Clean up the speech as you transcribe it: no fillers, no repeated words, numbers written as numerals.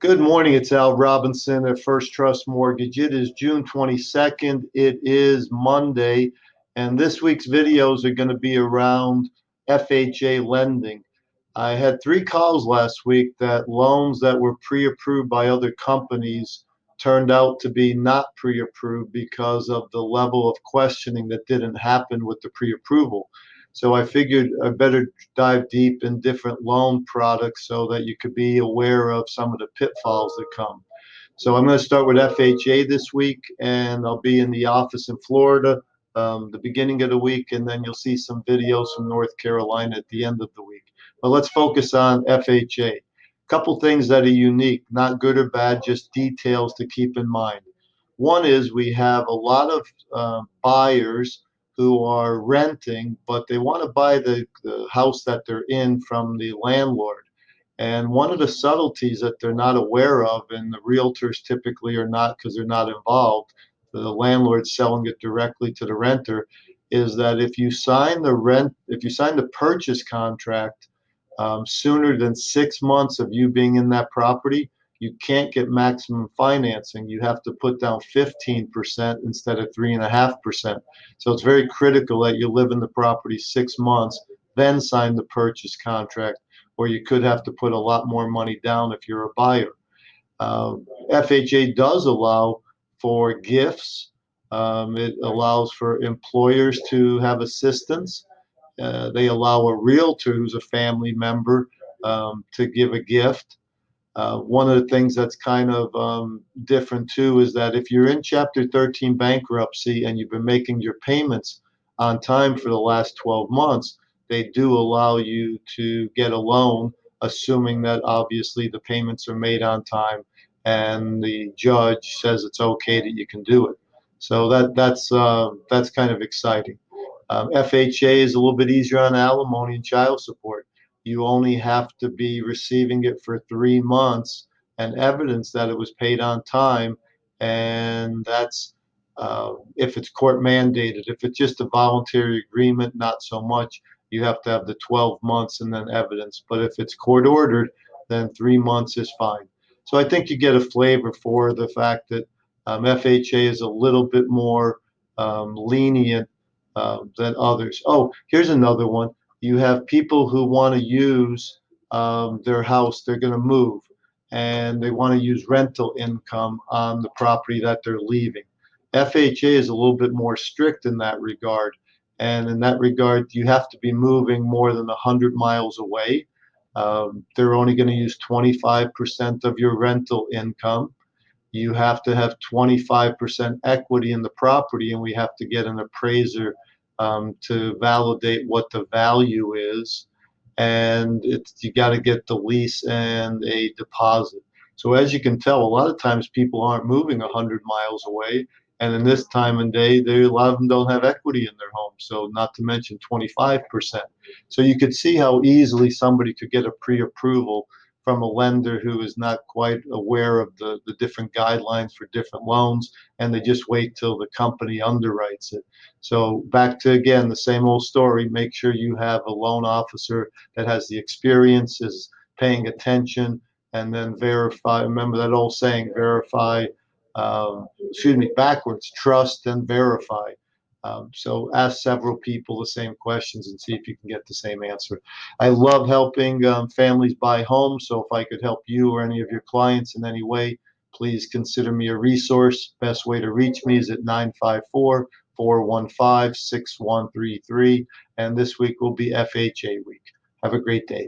Good morning. It's Al Robinson at First Trust Mortgage. It is June 22nd. It is Monday, and this week's videos are going to be around FHA lending. I had 3 calls last week that loans that were pre-approved by other companies turned out to be not pre-approved because of the level of questioning that didn't happen with the pre-approval. So I figured I better dive deep in different loan products so that you could be aware of some of the pitfalls that come. So I'm going to start with FHA this week, and I'll be in the office in Florida the beginning of the week, and then you'll see some videos from North Carolina at the end of the week. But let's focus on FHA. Couple things that are unique, not good or bad, just details to keep in mind. One is we have a lot of buyers who are renting, but they want to buy the house that they're in from the landlord. And one of the subtleties that they're not aware of, and the realtors typically are not because they're not involved, the landlord's selling it directly to the renter, is that if you sign the purchase contract sooner than 6 months of you being in that property, you can't get maximum financing. You have to put down 15% instead of 3.5%. So it's very critical that you live in the property 6 months, then sign the purchase contract, or you could have to put a lot more money down if you're a buyer. FHA does allow for gifts. It allows for employers to have assistance. They allow a realtor who's a family member to give a gift. One of the things that's kind of different too is that if you're in Chapter 13 bankruptcy and you've been making your payments on time for the last 12 months, they do allow you to get a loan, assuming that obviously the payments are made on time and the judge says it's okay that you can do it. So that's kind of exciting. FHA is a little bit easier on alimony and child support. You only have to be receiving it for 3 months and evidence that it was paid on time, and that's if it's court mandated. If it's just a voluntary agreement, not so much. You have to have the 12 months and then evidence. But if it's court ordered, then 3 months is fine. So I think you get a flavor for the fact that FHA is a little bit more lenient than others. Oh, here's another one. You have people who want to use their house, they're going to move, and they want to use rental income on the property that they're leaving. FHA is a little bit more strict in that regard. And in that regard, you have to be moving more than 100 miles away. They're only going to use 25% of your rental income. You have to have 25% equity in the property, and we have to get an appraiser to validate what the value is. And you got to get the lease and a deposit. So as you can tell, a lot of times people aren't moving 100 miles away. And in this time and day, a lot of them don't have equity in their home. So not to mention 25%. So you could see how easily somebody could get a pre-approval from a lender who is not quite aware of the different guidelines for different loans, and they just wait till the company underwrites it. So back to, again, the same old story. Make sure you have a loan officer that has the experience, is paying attention, and then verify. Remember that old saying, backwards, trust and verify. So ask several people the same questions and see if you can get the same answer. I love helping families buy homes, so if I could help you or any of your clients in any way, please consider me a resource. Best way to reach me is at 954-415-6133, and this week will be FHA week. Have a great day.